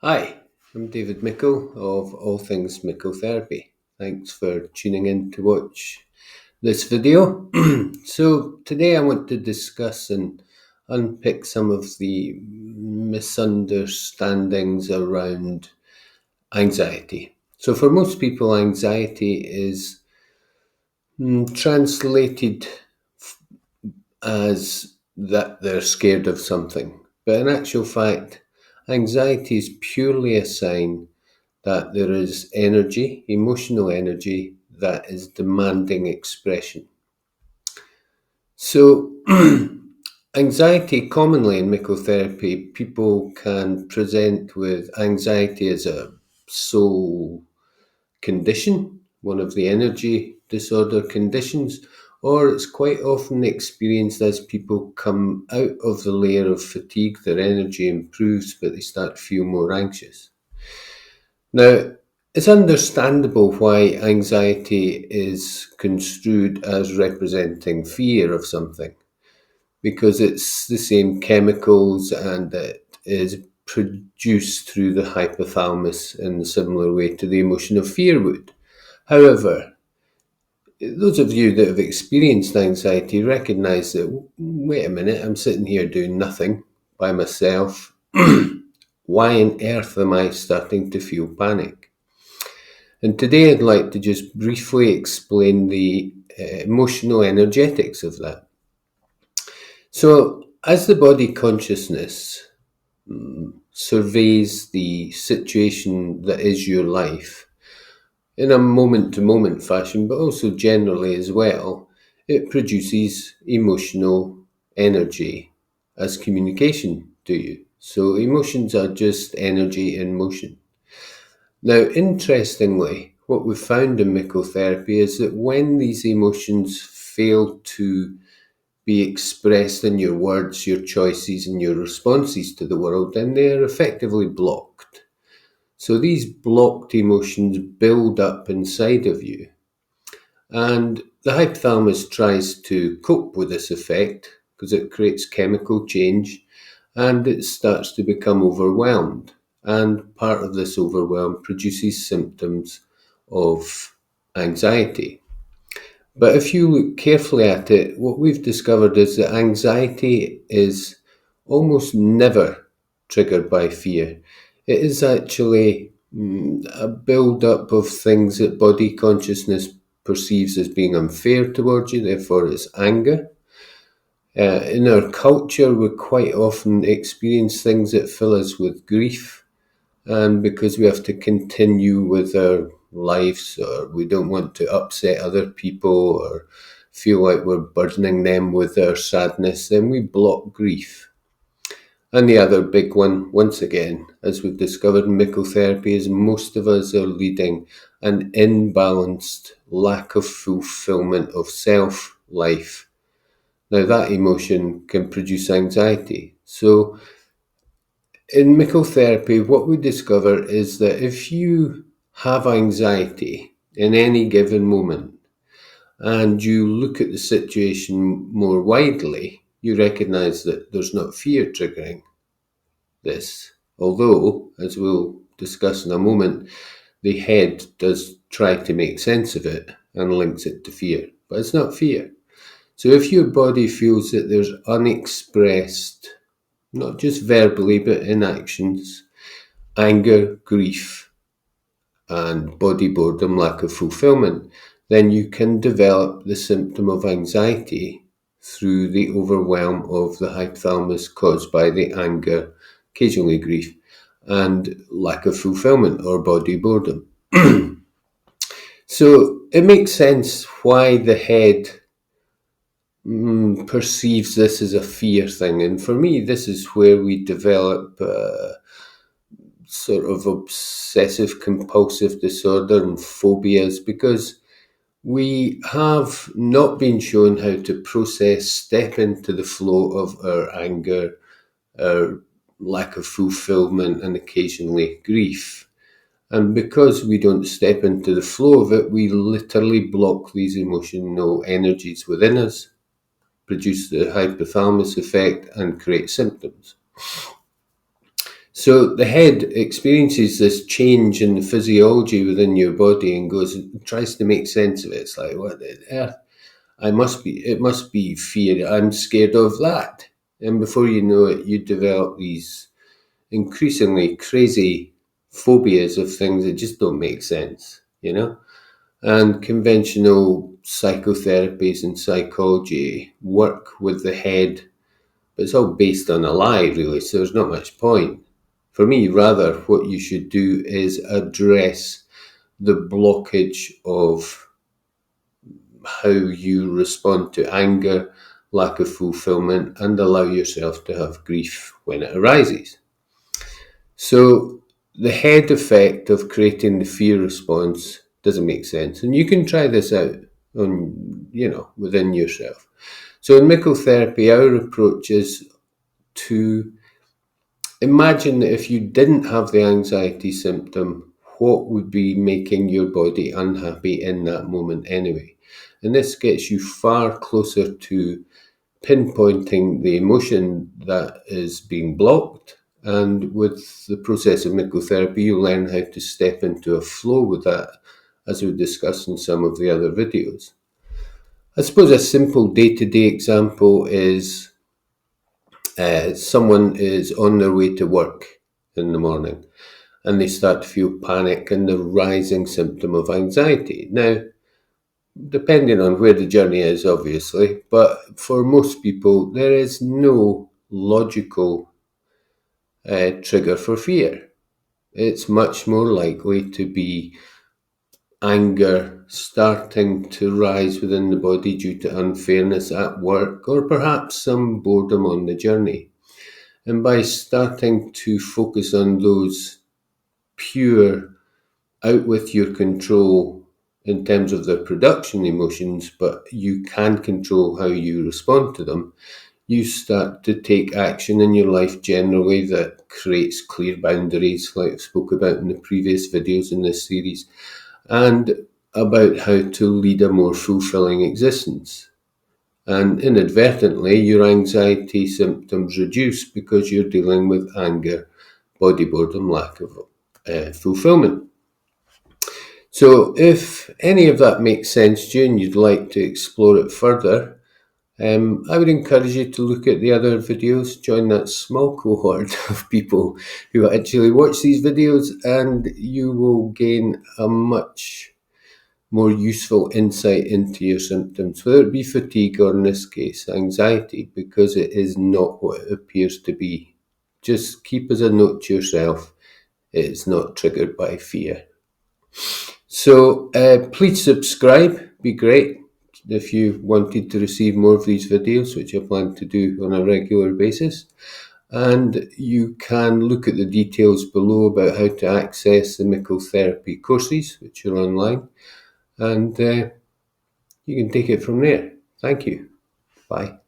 Hi, I'm David Mickel of All Things Mickel Therapy. Thanks for tuning in to watch this video. So today I want to discuss and unpick some of the misunderstandings around anxiety. So for most people, anxiety is translated as that they're scared of something. But in actual fact, anxiety is purely a sign that there is energy, emotional energy, that is demanding expression. So, anxiety, commonly in mycotherapy, people can present with anxiety as a sole condition, one of the energy disorder conditions, or it's quite often experienced as people come out of the layer of fatigue, their energy improves, but they start to feel more anxious. Now, it's understandable why anxiety is construed as representing fear of something, because it's the same chemicals and it is produced through the hypothalamus in a similar way to the emotion of fear would. However, those of you that have experienced anxiety recognize that, wait a minute, I'm sitting here doing nothing by myself. Why on earth am I starting to feel panic? And today I'd like to just briefly explain the emotional energetics of that. So, as the body consciousness surveys the situation that is your life in a moment to moment fashion, but also generally as well, it produces emotional energy as communication to you. So, emotions are just energy in motion. Now, interestingly, what we've found in mycotherapy is that when these emotions fail to be expressed in your words, your choices, and your responses to the world, then they are effectively blocked. So these blocked emotions build up inside of you. And the hypothalamus tries to cope with this effect because it creates chemical change and it starts to become overwhelmed. And part of this overwhelm produces symptoms of anxiety. But if you look carefully at it, what we've discovered is that anxiety is almost never triggered by fear. It is actually a build-up of things that body consciousness perceives as being unfair towards you, therefore it's anger. In our culture, we quite often experience things that fill us with grief, and because we have to continue with our lives, or we don't want to upset other people or feel like we're burdening them with our sadness, then we block grief. And the other big one, once again, as we've discovered in mycotherapy, is most of us are leading an imbalanced lack of fulfillment of self life. Now, that emotion can produce anxiety. So, in mycotherapy, what we discover is that if you have anxiety in any given moment and you look at the situation more widely, you recognize that there's not fear triggering this. Although, as we'll discuss in a moment, the head does try to make sense of it and links it to fear, but it's not fear. So if your body feels that there's unexpressed, not just verbally, but in actions, anger, grief, and body boredom, lack of fulfillment, then you can develop the symptom of anxiety through the overwhelm of the hypothalamus caused by the anger, occasionally grief, and lack of fulfillment or body boredom. So it makes sense why the head perceives this as a fear thing. And for me, this is where we develop sort of obsessive compulsive disorder and phobias, because we have not been shown how to process, step into the flow of our anger, our lack of fulfillment, and occasionally grief. And because we don't step into the flow of it, we literally block these emotional energies within us, produce the hypothalamus effect, and create symptoms. So the head experiences this change in the physiology within your body and tries to make sense of it. It's like, what the earth? It must be fear. I'm scared of that. And before you know it, you develop these increasingly crazy phobias of things that just don't make sense, And conventional psychotherapies and psychology work with the head, but it's all based on a lie, really, so there's not much point. For me, rather, what you should do is address the blockage of how you respond to anger, lack of fulfillment, and allow yourself to have grief when it arises. So the head effect of creating the fear response doesn't make sense. And you can try this out within yourself. So in Mickel therapy, our approach is to imagine that if you didn't have the anxiety symptom, what would be making your body unhappy in that moment anyway? And this gets you far closer to pinpointing the emotion that is being blocked. And with the process of Mickel therapy, you learn how to step into a flow with that, as we discussed in some of the other videos. I suppose a simple day-to-day example is someone is on their way to work in the morning and they start to feel panic and the rising symptom of anxiety. Now, depending on where the journey is, obviously, but for most people, there is no logical trigger for fear. It's much more likely to be anger starting to rise within the body due to unfairness at work, or perhaps some boredom on the journey. And by starting to focus on those pure, out with your control in terms of their production emotions, but you can control how you respond to them, you start to take action in your life generally that creates clear boundaries, like I spoke about in the previous videos in this series, and about how to lead a more fulfilling existence. And inadvertently, your anxiety symptoms reduce because you're dealing with anger, body boredom, lack of fulfillment. So if any of that makes sense to you and you'd like to explore it further, I would encourage you to look at the other videos, join that small cohort of people who actually watch these videos, and you will gain a much more useful insight into your symptoms, whether it be fatigue or in this case anxiety, because it is not what it appears to be. Just keep as a note to yourself, it's not triggered by fear. So please subscribe, be great if you wanted to receive more of these videos, which I plan to do on a regular basis. And you can look at the details below about how to access the Mickel therapy courses, which are online. And you can take it from there. Thank you. Bye.